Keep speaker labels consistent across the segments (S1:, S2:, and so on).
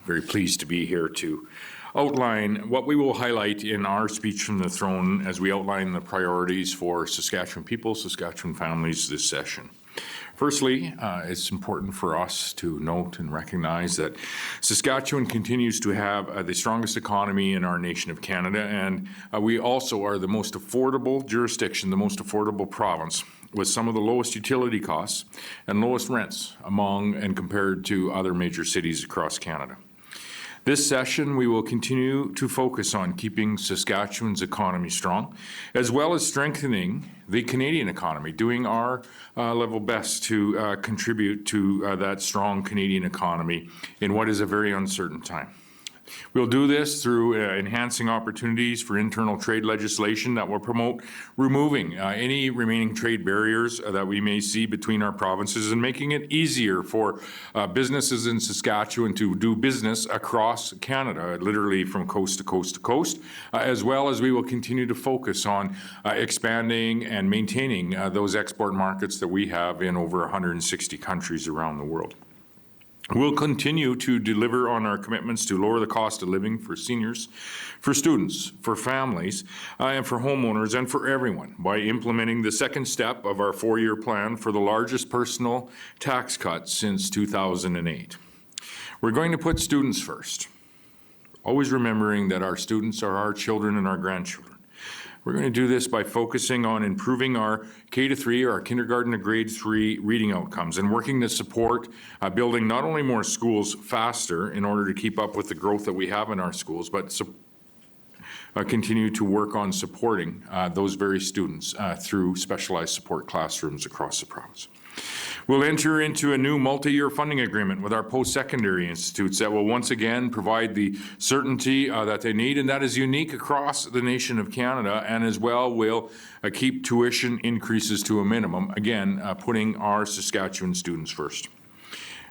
S1: very pleased to be here to outline what we will highlight in our speech from the throne as we outline the priorities for Saskatchewan people, Saskatchewan families this session. Firstly, it's important for us to note and recognize that Saskatchewan continues to have the strongest economy in our nation of Canada, and we also are the most affordable jurisdiction, the most affordable province, with some of the lowest utility costs and lowest rents among and compared to other major cities across Canada. This session, we will continue to focus on keeping Saskatchewan's economy strong, as well as strengthening the Canadian economy, doing our level best to contribute to that strong Canadian economy in what is a very uncertain time. We'll do this through enhancing opportunities for internal trade legislation that will promote removing any remaining trade barriers that we may see between our provinces and making it easier for businesses in Saskatchewan to do business across Canada, literally from coast to coast to coast, as well as we will continue to focus on expanding and maintaining those export markets that we have in over 160 countries around the world. We'll continue to deliver on our commitments to lower the cost of living for seniors, for students, for families, and for homeowners, and for everyone by implementing the second step of our 4-year plan for the largest personal tax cut since 2008. We're going to put students first, always remembering that our students are our children and our grandchildren. We're going to do this by focusing on improving our K-3, or our kindergarten to grade 3 reading outcomes, and working to support building not only more schools faster in order to keep up with the growth that we have in our schools, but continue to work on supporting those very students through specialized support classrooms across the province. We'll enter into a new multi-year funding agreement with our post-secondary institutes that will once again provide the certainty that they need, and that is unique across the nation of Canada, and as well will keep tuition increases to a minimum, again, putting our Saskatchewan students first.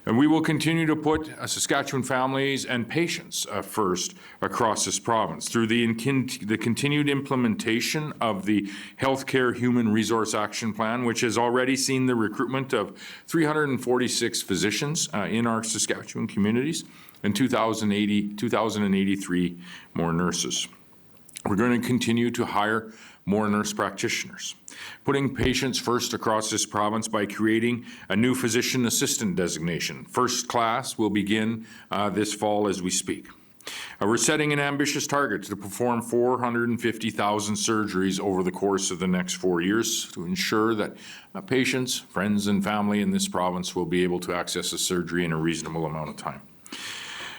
S1: And we will continue to put Saskatchewan families and patients first across this province through the continued implementation of the Healthcare Human Resource Action Plan, which has already seen the recruitment of 346 physicians in our Saskatchewan communities and 2,083 more nurses. We're going to continue to hire more nurse practitioners, putting patients first across this province by creating a new physician assistant designation. First class will begin this fall as we speak. We're setting an ambitious target to perform 450,000 surgeries over the course of the next 4 years to ensure that patients, friends, and family in this province will be able to access a surgery in a reasonable amount of time.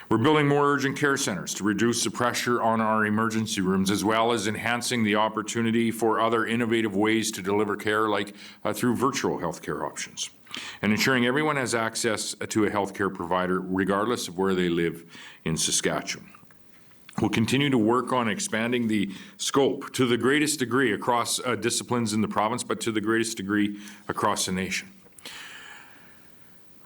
S1: We're building more urgent care centers to reduce the pressure on our emergency rooms, as well as enhancing the opportunity for other innovative ways to deliver care, like through virtual healthcare options, and ensuring everyone has access to a healthcare provider regardless of where they live in Saskatchewan. We'll continue to work on expanding the scope to the greatest degree across disciplines in the province, but to the greatest degree across the nation.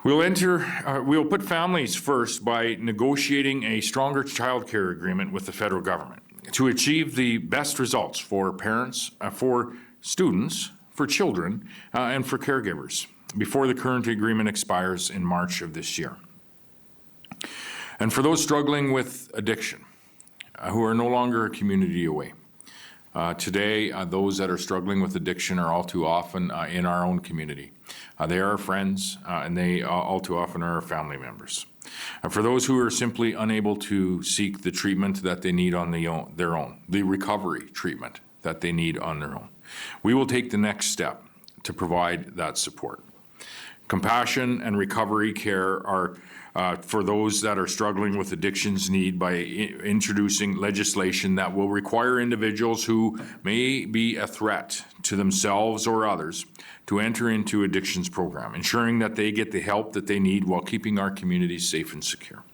S1: We'll put families first by negotiating a stronger child care agreement with the federal government to achieve the best results for parents, for students, for children, and for caregivers before the current agreement expires in March of this year. And for those struggling with addiction, who are no longer a community away. Today, those that are struggling with addiction are all too often in our own community. They are our friends, and they all too often are our family members. And for those who are simply unable to seek the treatment that they need on their own, the recovery treatment that they need on their own, we will take the next step to provide that support. Compassion and recovery care are for those that are struggling with addictions need by introducing legislation that will require individuals who may be a threat to themselves or others to enter into addictions program, ensuring that they get the help that they need while keeping our communities safe and secure.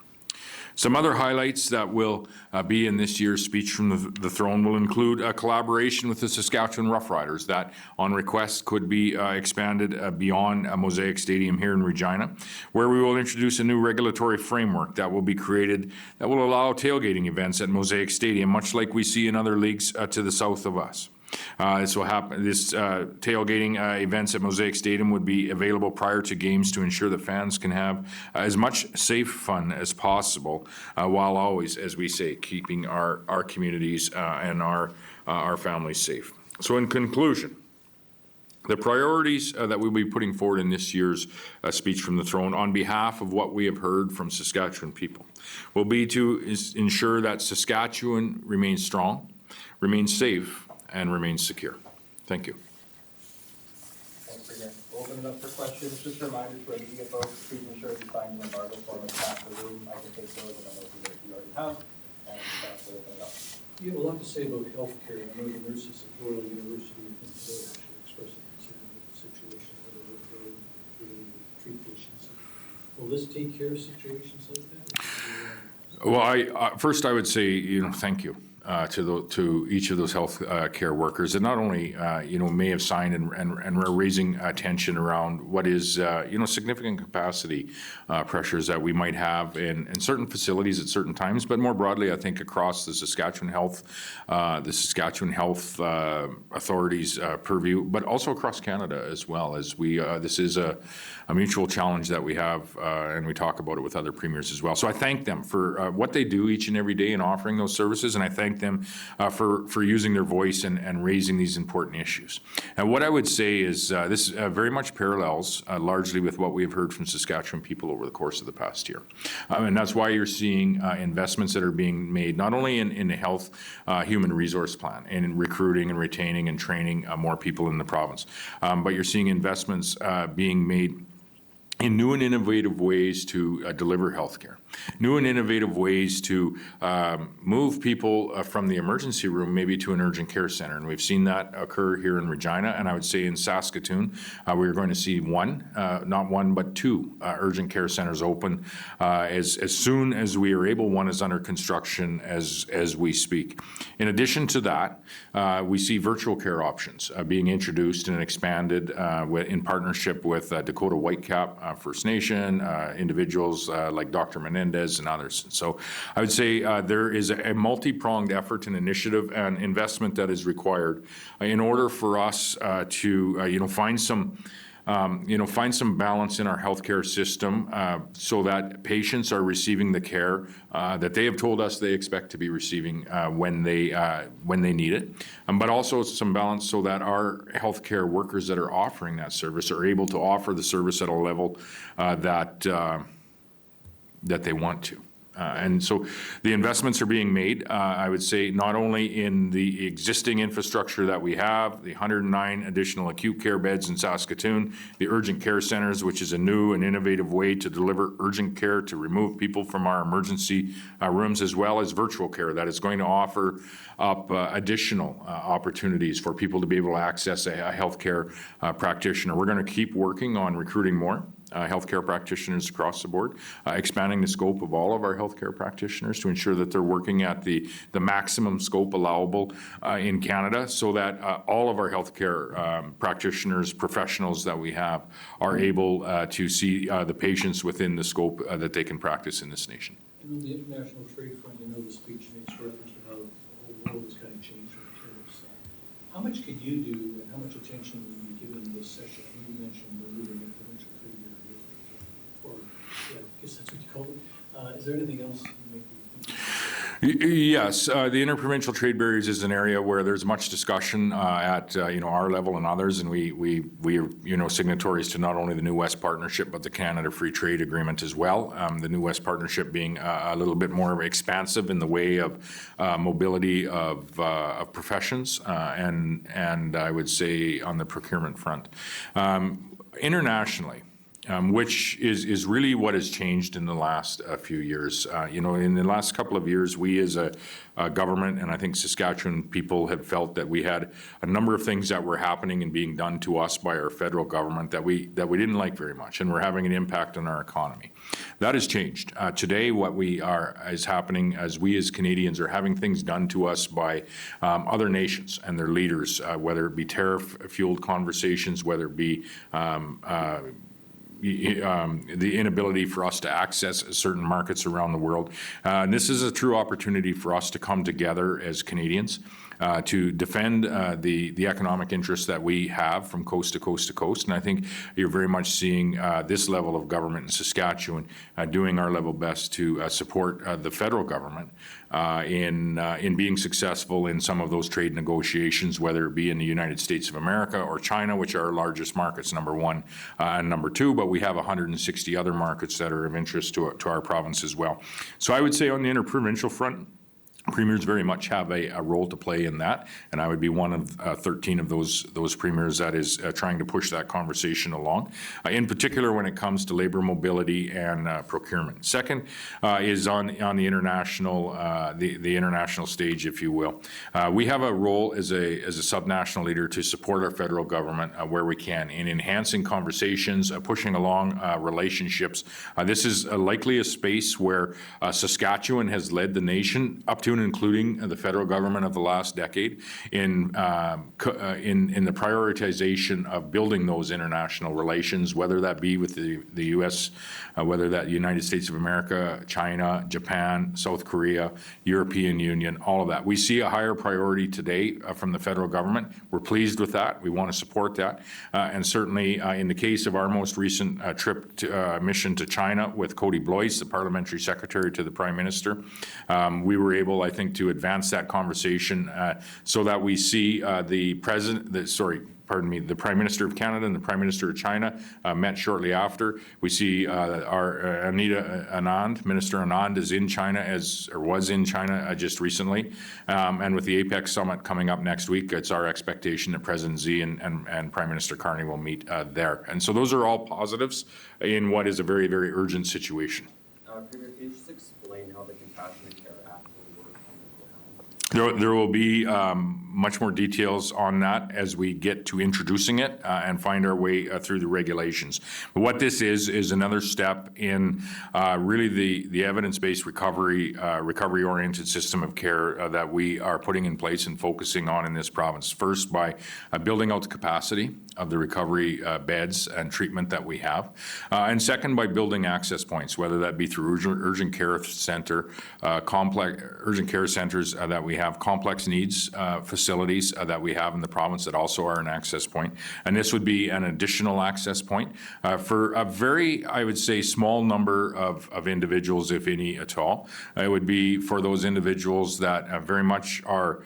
S1: Some other highlights that will be in this year's speech from the throne will include a collaboration with the Saskatchewan Roughriders that, on request, could be expanded beyond Mosaic Stadium here in Regina, where we will introduce a new regulatory framework that will be created that will allow tailgating events at Mosaic Stadium, much like we see in other leagues to the south of us. This will happen. This tailgating events at Mosaic Stadium would be available prior to games to ensure that fans can have as much safe fun as possible, while always, as we say, keeping our communities and our families safe. So, in conclusion, the priorities that we'll be putting forward in this year's speech from the throne on behalf of what we have heard from Saskatchewan people will be to ensure that Saskatchewan remains strong, remains safe, and remains secure. Thank you.
S2: Thanks again. We'll open it up for questions. Just a reminder to our media folks, please ensure you find the embargo form at the back of the room. I can take those, and I know you already have, and we'll open it up.
S3: You have a lot to say about healthcare. I know the nurses at Royal University I think today actually expressed a concern about the situation where they treat patients. Will this take care of situations like that?
S1: Well, first I would say, thank you to each of those health care workers, and not only may have signed and are raising attention around what is significant capacity pressures that we might have in certain facilities at certain times, but more broadly, I think across the Saskatchewan Health Authority's purview, but also across Canada as well. As we this is a mutual challenge that we have, and we talk about it with other premiers as well. So I thank them for what they do each and every day in offering those services, and I thank them for using their voice and raising these important issues. And what I would say is this very much parallels largely with what we have heard from Saskatchewan people over the course of the past year. And that's why you're seeing investments that are being made, not only in the health human resource plan, and in recruiting and retaining and training more people in the province, but you're seeing investments being made in new and innovative ways to deliver healthcare, new and innovative ways to move people from the emergency room maybe to an urgent care center. And we've seen that occur here in Regina, and I would say in Saskatoon, we're going to see not one, but two urgent care centers open as soon as we are able. One is under construction as we speak. In addition to that, we see virtual care options being introduced and expanded in partnership with Dakota Whitecap First Nation, individuals like Dr. Menendez and others. So I would say there is a multi-pronged effort and initiative and investment that is required in order for us to find some balance in our healthcare system so that patients are receiving the care that they have told us they expect to be receiving when they need it, but also some balance so that our healthcare workers that are offering that service are able to offer the service at a level that they want to. And so the investments are being made, I would say, not only in the existing infrastructure that we have, the 109 additional acute care beds in Saskatoon, the urgent care centers, which is a new and innovative way to deliver urgent care to remove people from our emergency rooms, as well as virtual care that is going to offer up additional opportunities for people to be able to access a healthcare practitioner. We're going to keep working on recruiting more healthcare practitioners across the board, expanding the scope of all of our healthcare practitioners to ensure that they're working at the maximum scope allowable in Canada, so that all of our healthcare practitioners, professionals that we have, are able to see the patients within the scope that they can practice in this nation.
S3: And on the international trade front, I know the speech makes reference to how the whole world has kind of changed from tariffs. How much could you do, and how much attention will you be given in this session? I know you mentioned removing provincial trade barriers, or I guess that's what you call it. Is there anything else you might be thinking?
S1: Yes, the interprovincial trade barriers is an area where there's much discussion at our level and others, and we are signatories to not only the New West Partnership but the Canada Free Trade Agreement as well. The New West Partnership being a little bit more expansive in the way of mobility of professions, and I would say on the procurement front. Internationally, which is really what has changed in the last few years. In the last couple of years, we as a government, and I think Saskatchewan people, have felt that we had a number of things that were happening and being done to us by our federal government that we didn't like very much, and were having an impact on our economy. That has changed. Today, what is happening as we as Canadians are having things done to us by other nations and their leaders, whether it be tariff-fueled conversations, whether it be the inability for us to access certain markets around the world. And this is a true opportunity for us to come together as Canadians to defend the economic interests that we have from coast to coast to coast. And I think you're very much seeing this level of government in Saskatchewan doing our level best to support the federal government in being successful in some of those trade negotiations, whether it be in the United States of America or China, which are our largest markets, number one and number two, but we have 160 other markets that are of interest to our province as well. So I would say on the interprovincial front, premiers very much have a role to play in that, and I would be one of 13 of those premiers that is trying to push that conversation along, in particular when it comes to labor mobility and procurement. Second is on the international the international stage, if you will. We have a role as a subnational leader to support our federal government where we can in enhancing conversations, pushing along relationships. This is likely a space where Saskatchewan has led the nation up to and including the federal government of the last decade in the prioritization of building those international relations, whether that be with the U.S., whether that United States of America, China, Japan, South Korea, European Union, all of that. We see a higher priority today from the federal government. We're pleased with that. We want to support that. And certainly in the case of our most recent mission to China with Cody Blois, the parliamentary secretary to the Prime Minister, we were able, I think, to advance that conversation so that we see the Prime Minister of Canada and the Prime Minister of China met shortly after. We see our Minister Anand is in China was in China just recently. And with the APEC summit coming up next week, it's our expectation that President Xi and Prime Minister Carney will meet there. And so those are all positives in what is a very, very urgent situation.
S4: Premier, can you just explain how the Compassionate Care Act will work on the ground?
S1: There will be much more details on that as we get to introducing it and find our way through the regulations. But what this is another step in really the evidence-based recovery-oriented system of care that we are putting in place and focusing on in this province. First, by building out the capacity of the recovery beds and treatment that we have. And second, by building access points, whether that be through urgent care center, complex urgent care centers that we have, complex needs facilities that we have in the province that also are an access point. And this would be an additional access point for a very, I would say, small number of individuals, if any at all. It would be for those individuals that very much are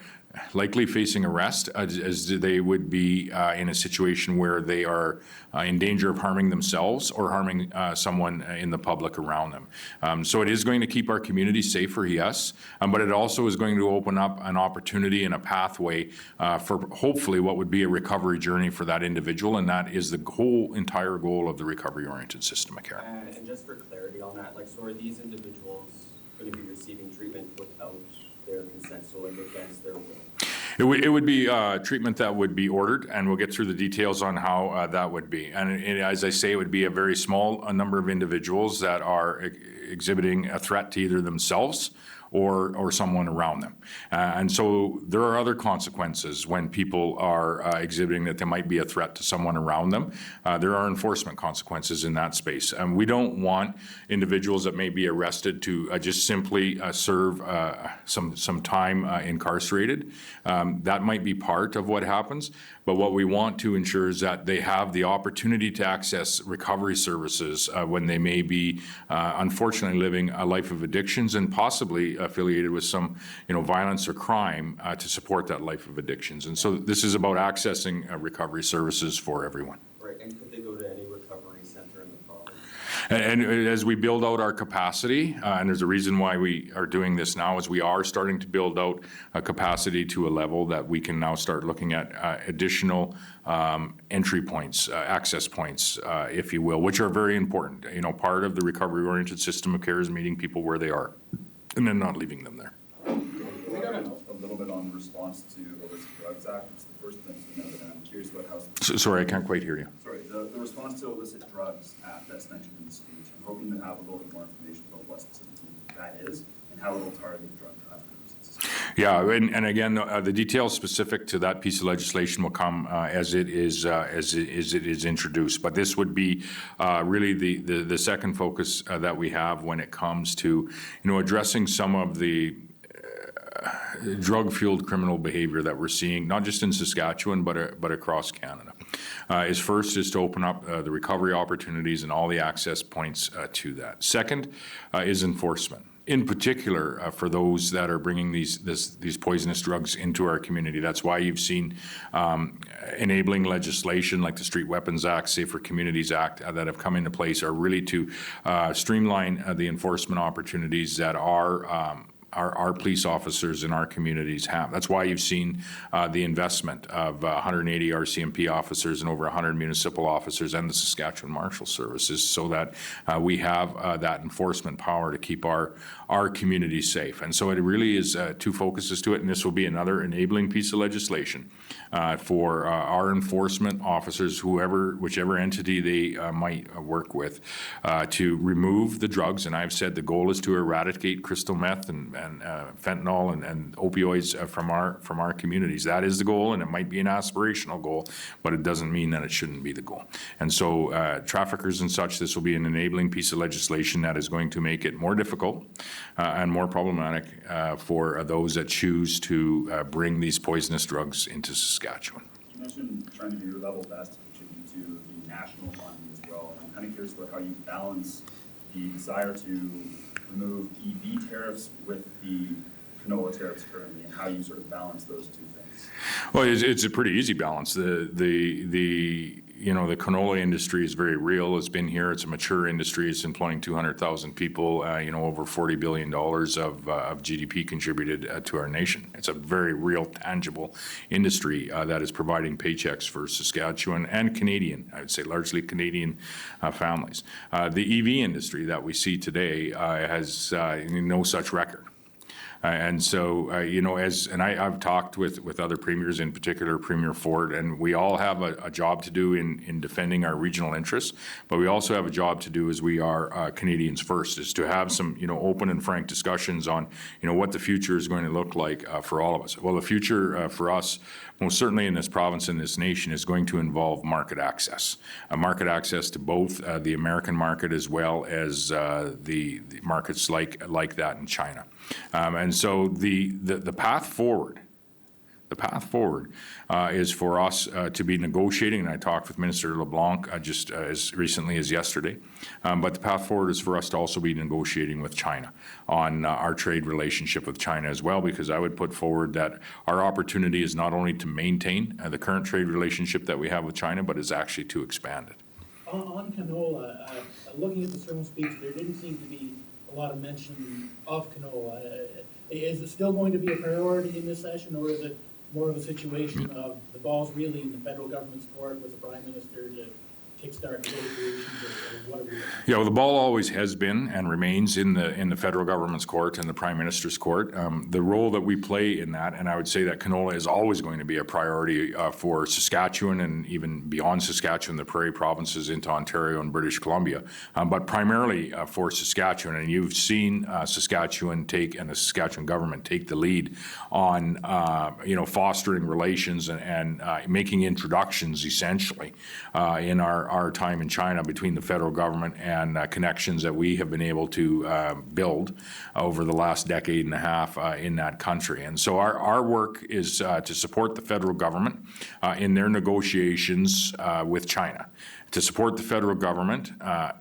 S1: likely facing arrest, as they would be in a situation where they are in danger of harming themselves or harming someone in the public around them. So it is going to keep our community safer, yes, but it also is going to open up an opportunity and a pathway for hopefully what would be a recovery journey for that individual, and that is the whole entire goal of the recovery-oriented system of care.
S4: And just for clarity on that, so are these individuals going to be receiving treatment without their consent, so against their will?
S1: It would be treatment that would be ordered, and we'll get through the details on how that would be. And as I say, it would be a very small number of individuals that are exhibiting a threat to either themselves or someone around them. And so there are other consequences when people are exhibiting that there might be a threat to someone around them. There are enforcement consequences in that space. And we don't want individuals that may be arrested to just simply serve some time incarcerated. That might be part of what happens. But what we want to ensure is that they have the opportunity to access recovery services when they may be unfortunately living a life of addictions and possibly affiliated with some violence or crime to support that life of addictions. And so this is about accessing recovery services for everyone.
S4: Right, and could they go to any recovery center in the province?
S1: And as we build out our capacity, and there's a reason why we are doing this now, is we are starting to build out a capacity to a level that we can now start looking at additional entry points, access points, if you will, which are very important. Part of the recovery-oriented system of care is meeting people where they are and then not leaving them there.
S5: We got a little bit on the response to the Illicit Drugs Act. It's the first thing to know, and I'm curious about how...
S1: Sorry, I can't quite hear you.
S5: Sorry, the response to Illicit Drugs Act that's mentioned in the speech. I'm hoping to have a little bit more information about what specifically that is and how it will target drug traffickers.
S1: Yeah, and again, the details specific to that piece of legislation will come as it is introduced. But this would be really the second focus that we have when it comes to, addressing some of the drug-fueled criminal behavior that we're seeing, not just in Saskatchewan, but across Canada. Is to open up the recovery opportunities and all the access points to that. Second is enforcement. In particular, for those that are bringing these poisonous drugs into our community. That's why you've seen enabling legislation like the Street Weapons Act, Safer Communities Act that have come into place are really to streamline the enforcement opportunities that our police officers in our communities have. That's why you've seen the investment of 180 RCMP officers and over 100 municipal officers and the Saskatchewan Marshal Services, so that we have that enforcement power to keep our community safe. And so it really is two focuses to it, and this will be another enabling piece of legislation for our enforcement officers, whichever entity they might work with, to remove the drugs. And I've said the goal is to eradicate crystal meth and fentanyl and opioids from our communities. That is the goal, and it might be an aspirational goal, but it doesn't mean that it shouldn't be the goal. And so traffickers and such, this will be an enabling piece of legislation that is going to make it more difficult and more problematic for those that choose to bring these poisonous drugs into Saskatchewan.
S5: You mentioned trying to do level best to contribute to the national economy as well. I'm kind of curious about how you balance the desire to remove EV tariffs with the canola tariffs currently, and how you sort of balance those two things.
S1: Well, it's a pretty easy balance. The canola industry is very real. It's been here. It's a mature industry. It's employing 200,000 people. Over $40 billion of GDP contributed to our nation. It's a very real, tangible industry that is providing paychecks for Saskatchewan and Canadian, I would say largely Canadian families. The EV industry that we see today has no such record. And so, I've talked with other premiers, in particular Premier Ford, and we all have a job to do in defending our regional interests, but we also have a job to do as we are Canadians first, is to have some, open and frank discussions on, what the future is going to look like for all of us. Well, the future for us, most certainly in this province, in this nation, is going to involve market access. Market access to both the American market as well as the markets like that in China. And so the path forward, is for us to be negotiating, and I talked with Minister LeBlanc just as recently as yesterday, but the path forward is for us to also be negotiating with China on our trade relationship with China as well, because I would put forward that our opportunity is not only to maintain the current trade relationship that we have with China, but is actually to expand it.
S3: On canola, looking at the Sermon speech, there didn't seem to be a lot of mention of canola. Is it still going to be a priority in this session, or is it more of a situation of the ball's really in the federal government's court with the Prime Minister to kickstart negotiations, or what are we?
S1: Yeah, well, the ball always has been and remains in the federal government's court and the Prime Minister's court. The role that we play in that, and I would say that canola is always going to be a priority for Saskatchewan and even beyond Saskatchewan, the prairie provinces into Ontario and British Columbia, but primarily for Saskatchewan. And you've seen Saskatchewan and the Saskatchewan government take the lead on fostering relations and making introductions essentially in our time in China between the federal government and connections that we have been able to build over the last decade and a half in that country. And so our work is to support the federal government in their negotiations with China, to support the federal government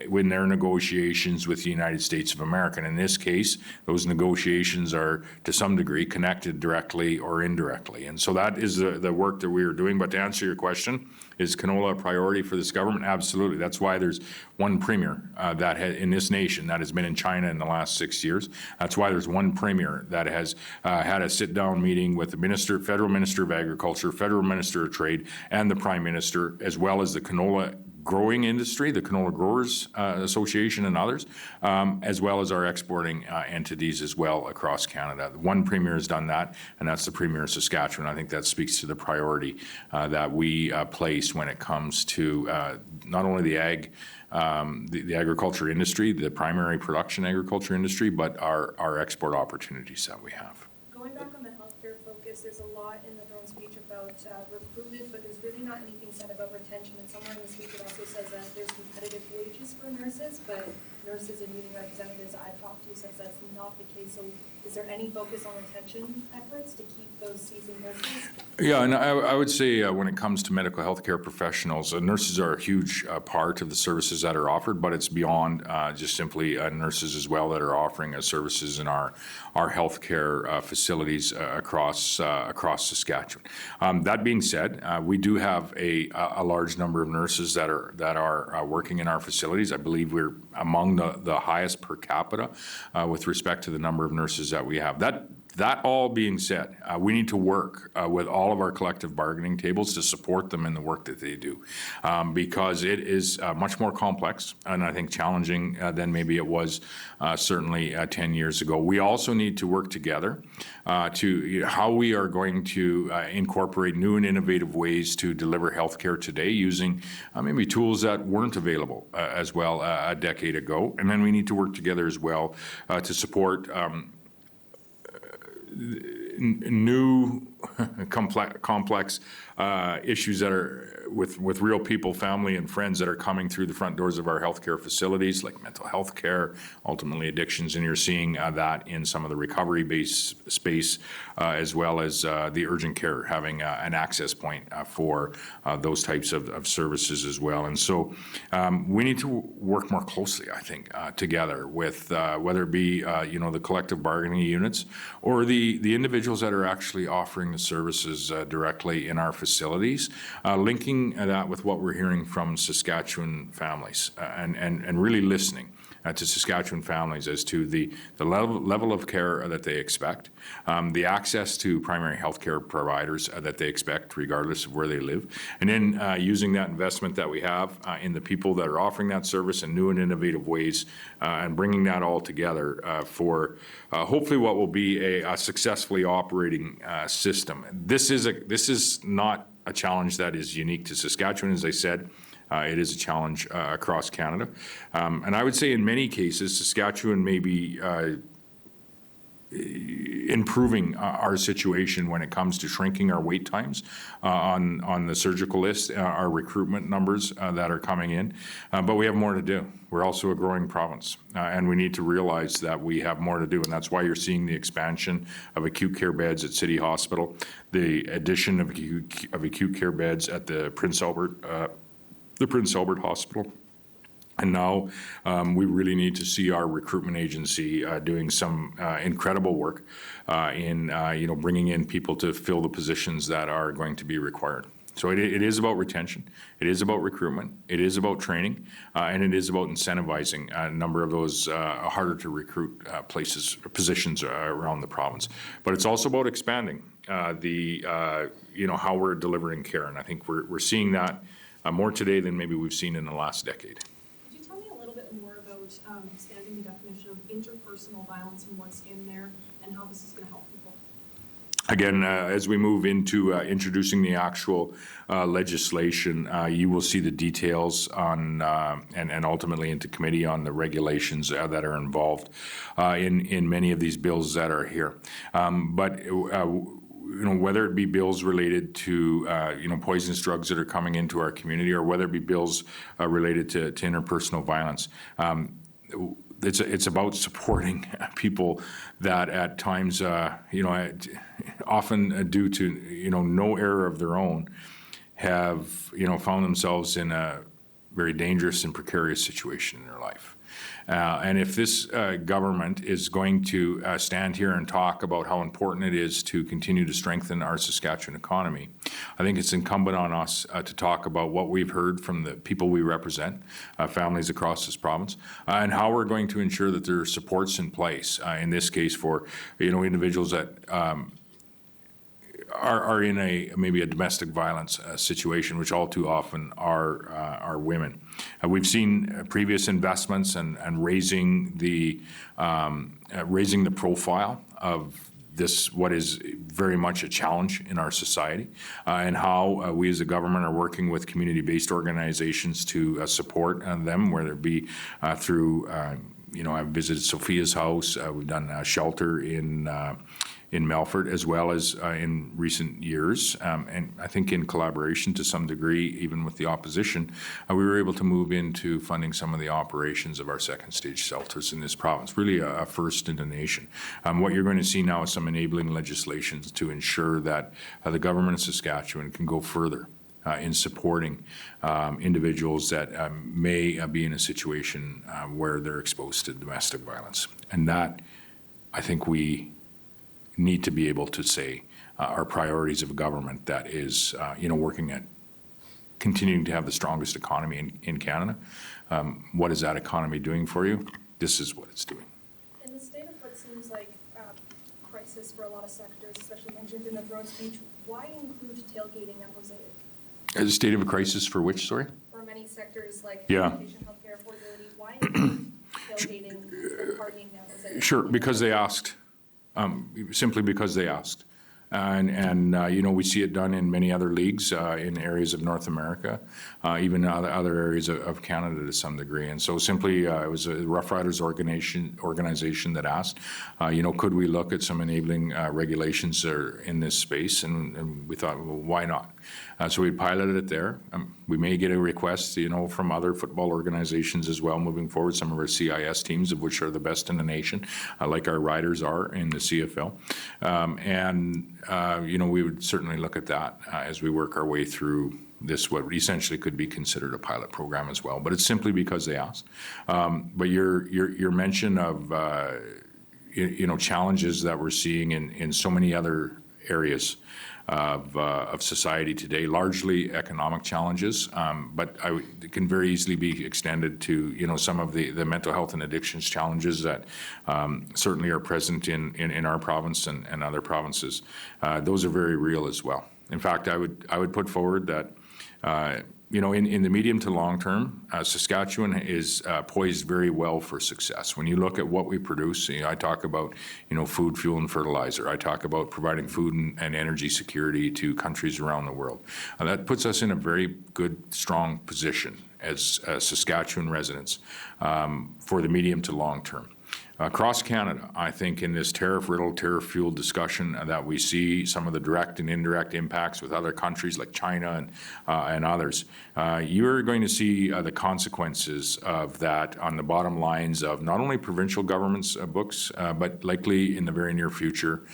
S1: in their negotiations with the United States of America. And in this case, those negotiations are to some degree connected directly or indirectly. And so that is the work that we are doing. But to answer your question, is canola a priority for this government? Absolutely. That's why there's one premier in this nation that has been in China in the last 6 years. That's why there's one premier that has had a sit-down meeting with the federal minister of agriculture, federal minister of trade, and the prime minister, as well as the canola growing industry, the Canola Growers Association and others, as well as our exporting entities as well across Canada. One premier has done that, and that's the Premier of Saskatchewan. I think that speaks to the priority that we place when it comes to not only the agriculture industry, the primary production agriculture industry, but our export opportunities that we have.
S6: Going back on the health noticed there's a lot in the throne speech about recruitment, but there's really not anything said about retention. And somewhere in the speech it also says that there's competitive wages for nurses, but nurses and union representatives I've talked to says that's not the case. So is there any focus on retention efforts to keep those seasoned nurses?
S1: Yeah, and I would say when it comes to medical healthcare professionals, nurses are a huge part of the services that are offered, but it's beyond just simply nurses as well that are offering services in our healthcare facilities across Saskatchewan. That being said, we do have a large number of nurses that are working in our facilities. I believe we're among the highest per capita with respect to the number of nurses that we have. That all being said, we need to work with all of our collective bargaining tables to support them in the work that they do, because it is much more complex and I think challenging than maybe it was certainly 10 years ago. We also need to work together to how we are going to incorporate new and innovative ways to deliver healthcare today using maybe tools that weren't available as well a decade ago. And then we need to work together as well to support new complex issues that are with real people, family and friends that are coming through the front doors of our healthcare facilities, like mental health care, ultimately addictions, and you're seeing that in some of the recovery-based space, as well as the urgent care having an access point for those types of services as well. And so we need to work more closely, I think, together with whether it be the collective bargaining units or the individuals that are actually offering the services directly in our facilities, linking that with what we're hearing from Saskatchewan families and really listening to Saskatchewan families as to the level of care that they expect, the access to primary health care providers that they expect regardless of where they live, and then using that investment that we have in the people that are offering that service in new and innovative ways and bringing that all together for hopefully what will be a successfully operating system. This is not a challenge that is unique to Saskatchewan, as I said. It is a challenge across Canada. And I would say in many cases, Saskatchewan may be improving our situation when it comes to shrinking our wait times on the surgical list, our recruitment numbers that are coming in. But we have more to do. We're also a growing province, and we need to realize that we have more to do, and that's why you're seeing the expansion of acute care beds at City Hospital, the addition of acute care beds at the Prince Albert Hospital. And now we really need to see our recruitment agency doing some incredible work in bringing in people to fill the positions that are going to be required. So it is about retention, it is about recruitment, it is about training, and it is about incentivizing a number of those harder to recruit positions around the province. But it's also about expanding how we're delivering care, and I think we're seeing that more today than maybe we've seen in the last decade.
S7: Could you tell me a little bit more about expanding the definition of interpersonal violence and what's in there and how this is going to help people?
S1: Again, as we move into introducing the actual legislation, you will see the details on and ultimately into committee on the regulations that are involved in many of these bills that are here. But whether it be bills related to poisonous drugs that are coming into our community, or whether it be bills related to interpersonal violence, it's about supporting people that at times, often due to no error of their own, have found themselves in a very dangerous and precarious situation in their life. And if this government is going to stand here and talk about how important it is to continue to strengthen our Saskatchewan economy, I think it's incumbent on us to talk about what we've heard from the people we represent, families across this province, and how we're going to ensure that there are supports in place, in this case for individuals that are in maybe a domestic violence situation, which all too often are women. We've seen previous investments and raising the profile of this, what is very much a challenge in our society, and how we as a government are working with community-based organizations to support them, whether it be through I've visited Sophia's house. We've done a shelter in in Melfort, as well as in recent years, and I think in collaboration to some degree, even with the opposition, we were able to move into funding some of the operations of our second stage shelters in this province, really a first in the nation. What you're going to see now is some enabling legislation to ensure that the government of Saskatchewan can go further in supporting individuals that may be in a situation where they're exposed to domestic violence. And that, I think we need to be able to say are priorities of a government that is, working at continuing to have the strongest economy in Canada. What is that economy doing for you? This is what it's doing.
S6: In the state of what seems like crisis for a lot of sectors, especially mentioned in the Throne speech, why include tailgating and mosaic?
S1: A state of a crisis for which, sorry?
S6: For many sectors like
S1: Yeah.
S6: education, healthcare, affordability, why include tailgating and partying and mosaic?
S1: Sure, because they asked, simply because they asked. And we see it done in many other leagues in areas of North America, even other areas of Canada to some degree. And so simply, it was a Rough Riders organization that asked, could we look at some enabling regulations that are in this space? And we thought, well, why not? So we piloted it there. We may get a request, from other football organizations as well moving forward, some of our CIS teams, of which are the best in the nation, like our Riders are in the CFL. We would certainly look at that as we work our way through this, what essentially could be considered a pilot program as well. But it's simply because they asked. But your mention of, challenges that we're seeing in so many other areas of society today, largely economic challenges, but it can very easily be extended to some of the mental health and addictions challenges that certainly are present in our province and other provinces. Those are very real as well. In fact, I would put forward that in the medium to long term, Saskatchewan is poised very well for success. When you look at what we produce, I talk about, food, fuel, and fertilizer. I talk about providing food and energy security to countries around the world. That puts us in a very good, strong position as Saskatchewan residents for the medium to long term. Across Canada, I think in this tariff-riddled, tariff-fueled discussion that we see some of the direct and indirect impacts with other countries like China and others, you're going to see the consequences of that on the bottom lines of not only provincial governments' books, but likely in the very near future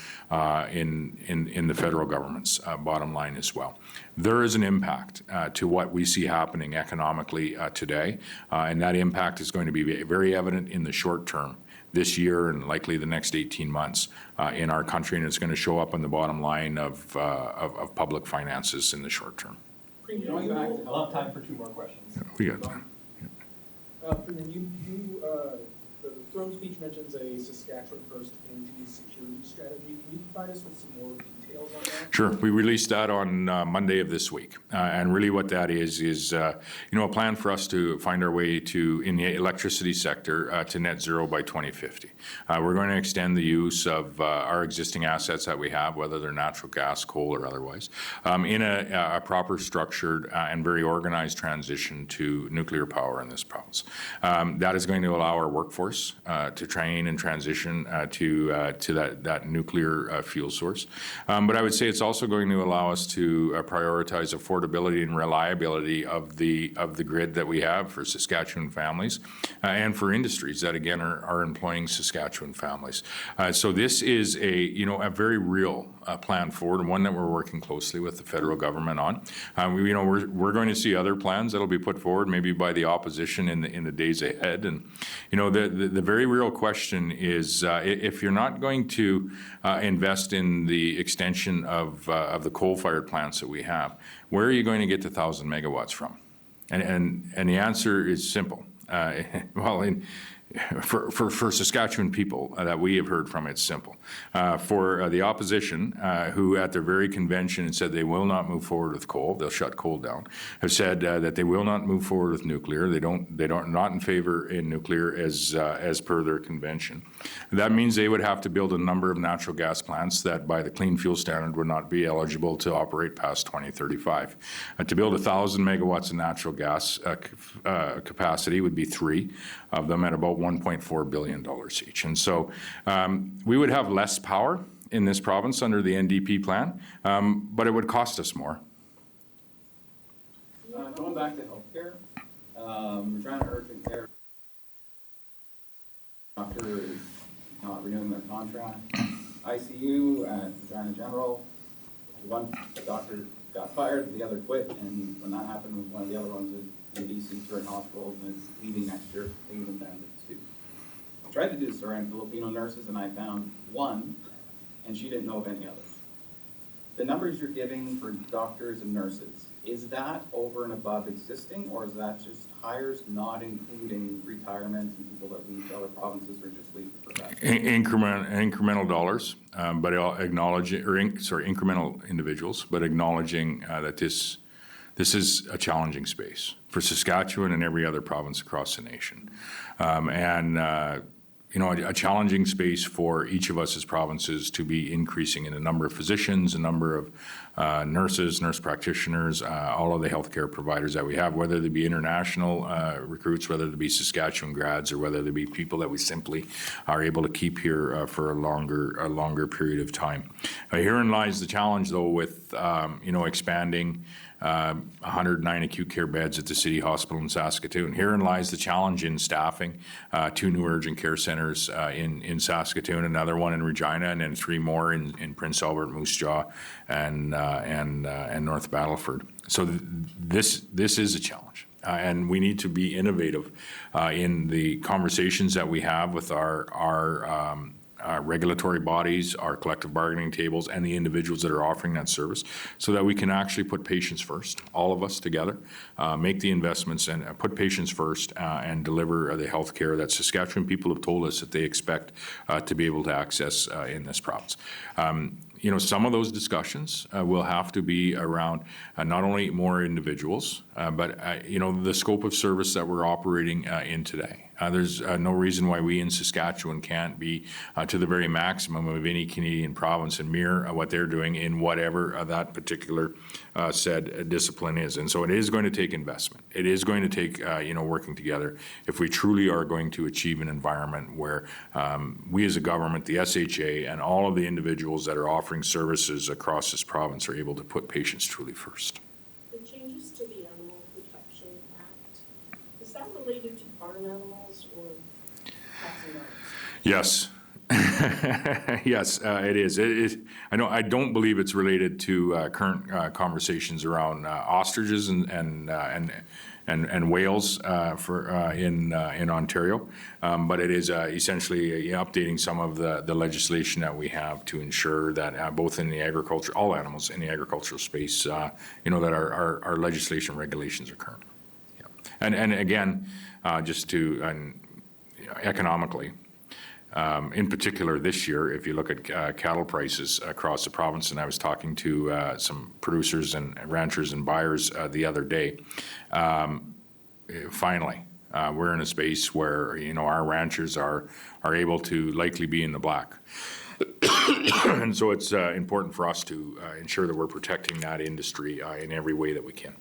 S1: in the federal government's bottom line as well. There is an impact to what we see happening economically today, and that impact is going to be very evident in the short term this year and likely the next 18 months in our country, and it's going to show up on the bottom line of public finances in the short term.
S2: I'll have time for two more questions.
S1: We got time.
S8: Premier, the Throne speech mentions a Saskatchewan First energy security strategy. Can you provide us with some more details on that?
S1: Sure. We released that on Monday of this week. And really what that is a plan for us to find our way to, in the electricity sector, to net zero by 2050. We're going to extend the use of our existing assets that we have, whether they're natural gas, coal, or otherwise, in a proper, structured, and very organized transition to nuclear power in this province. That is going to allow our workforce to train and transition to that nuclear fuel source. But I would say it's also going to allow us to prioritize affordability and reliability of the grid that we have for Saskatchewan families and for industries that again are employing Saskatchewan families. So this is a very real plan forward, and one that we're working closely with the federal government on. We're going to see other plans that'll be put forward maybe by the opposition in the days ahead. And the very real question is if you're not going to invest in the extension of the coal-fired plants that we have, where are you going to get the 1,000 megawatts from? And the answer is simple. For Saskatchewan people that we have heard from, it's simple. For the opposition, who at their very convention said they will not move forward with coal, they'll shut coal down, have said that they will not move forward with nuclear. They don't not in favor in nuclear as per their convention. That means they would have to build a number of natural gas plants that, by the clean fuel standard, would not be eligible to operate past 2035. To build 1,000 megawatts of natural gas capacity would be 3 of them at about $1.4 billion each. And so we would have less power in this province under the NDP plan, but it would cost us more.
S9: Going back to healthcare, we're trying to urgent care. Doctor is not renewing their contract. ICU and Regina General, one doctor got fired, the other quit, and when that happened, one of the other ones is in BC Current Hospital and is leaving next year, things intended to. I tried to do this around Filipino nurses and I found one, and she didn't know of any others. The numbers you're giving for doctors and nurses, is that over and above existing, or is that just hires not including retirements and people that leave to other provinces or just leave for that?
S1: Incremental dollars, but incremental individuals, but acknowledging that this is a challenging space for Saskatchewan and every other province across the nation. A challenging space for each of us as provinces to be increasing in a number of physicians, a number of nurses, nurse practitioners, all of the healthcare providers that we have, whether they be international recruits, whether they be Saskatchewan grads, or whether they be people that we simply are able to keep here for a longer period of time. Herein lies the challenge, though, with expanding 109 acute care beds at the City Hospital in Saskatoon. Herein lies the challenge in staffing 2 new urgent care centres in Saskatoon, another one in Regina, and then 3 more in Prince Albert, Moose Jaw, and North Battleford. So this is a challenge. And we need to be innovative in the conversations that we have with our regulatory bodies, our collective bargaining tables, and the individuals that are offering that service, so that we can actually put patients first, all of us together, make the investments and put patients first and deliver the health care that Saskatchewan people have told us that they expect to be able to access in this province. Some of those discussions will have to be around not only more individuals, but the scope of service that we're operating in today. There's no reason why we in Saskatchewan can't be to the very maximum of any Canadian province and mirror what they're doing in whatever that particular said discipline is. And so it is going to take investment. It is going to take working together if we truly are going to achieve an environment where we as a government, the SHA, and all of the individuals that are offering services across this province are able to put patients truly first.
S10: The changes to the Animal Protection Act, is that related to farm animals or cats and dogs?
S1: Yes. Yes, it is. I don't believe it's related to current conversations around ostriches and whales in Ontario, but it is essentially updating some of the legislation that we have to ensure that both in the agriculture, all animals in the agricultural space, that our legislation regulations are current. Yeah. And again, just to economically. In particular, this year, if you look at cattle prices across the province, and I was talking to some producers and ranchers and buyers the other day, finally, we're in a space where our ranchers are able to likely be in the black. And so it's important for us to ensure that we're protecting that industry in every way that we can.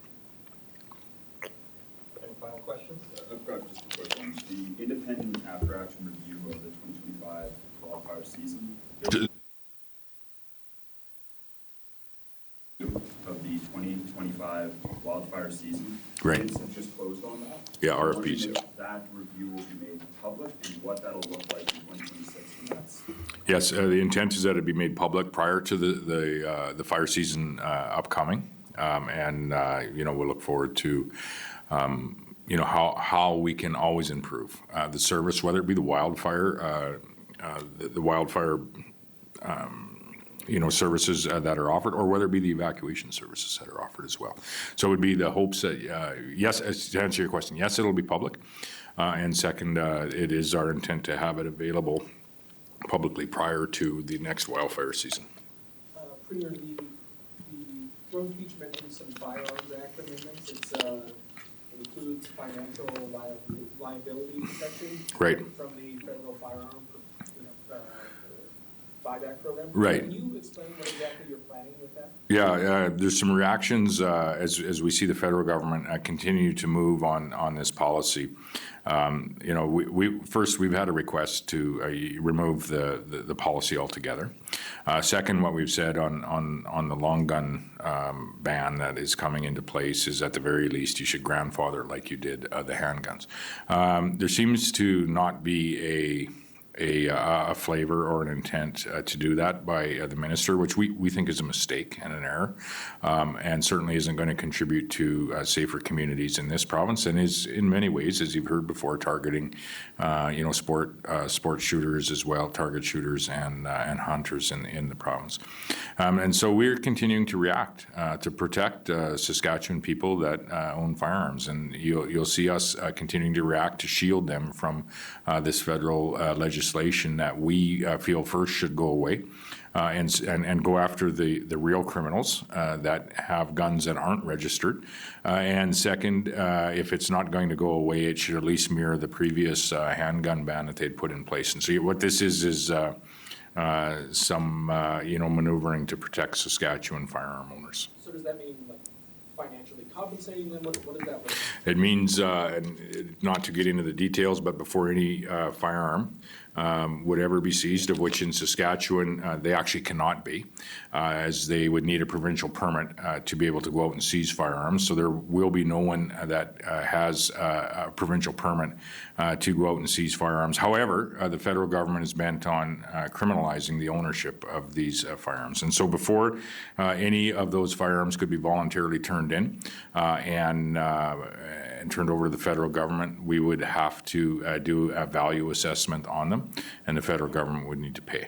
S2: Any final questions?
S5: I've got just a quick one. The independent after-action review of the 2025 wildfire season. Of the 2025 wildfire season.
S1: Right.
S5: Bids have just closed on that.
S1: Yeah,
S5: I'm
S1: RFPs.
S5: wondering if that review will be made public and what that'll look like in 2026. And that's
S1: Yes, the intent is that it be made public prior to the fire season upcoming, and we'll look forward to how we can always improve the service, whether it be the wildfire services that are offered, or whether it be the evacuation services that are offered as well. So it would be the hopes that, yes, to answer your question, yes, it'll be public. And second, it is our intent to have it available publicly prior to the next wildfire season.
S8: Premier, the Throne speech mentioned some Firearms Act amendments. It includes financial liability protection
S1: Right.
S8: from the federal firearm buyback program.
S1: Right.
S8: Can you explain what exactly you're planning with that?
S1: Yeah, there's some reactions as we see the federal government continue to move on this policy. We've had a request to remove the policy altogether. Second, what we've said on the long gun ban that is coming into place is at the very least you should grandfather like you did the handguns. There seems to not be a flavor or an intent to do that by the minister, which we think is a mistake and an error, and certainly isn't going to contribute to safer communities in this province, and is in many ways, as you've heard before, targeting sport shooters as well, target shooters and hunters in the province. And so we're continuing to react to protect Saskatchewan people that own firearms, and you'll see us continuing to react to shield them from this federal legislation that we feel first should go away, and go after the real criminals that have guns that aren't registered. And second, if it's not going to go away, it should at least mirror the previous handgun ban that they'd put in place. And so what this is some maneuvering to protect Saskatchewan firearm owners.
S8: So does that mean like financially compensating them? What does that look like?
S1: It means, and not to get into the details, but before any firearm would ever be seized, of which in Saskatchewan they actually cannot be, as they would need a provincial permit to be able to go out and seize firearms. So there will be no one that has a provincial permit to go out and seize firearms. However, the federal government is bent on criminalizing the ownership of these firearms. And so before any of those firearms could be voluntarily turned in and turned over to the federal government, we would have to do a value assessment on them, and the federal government would need to pay.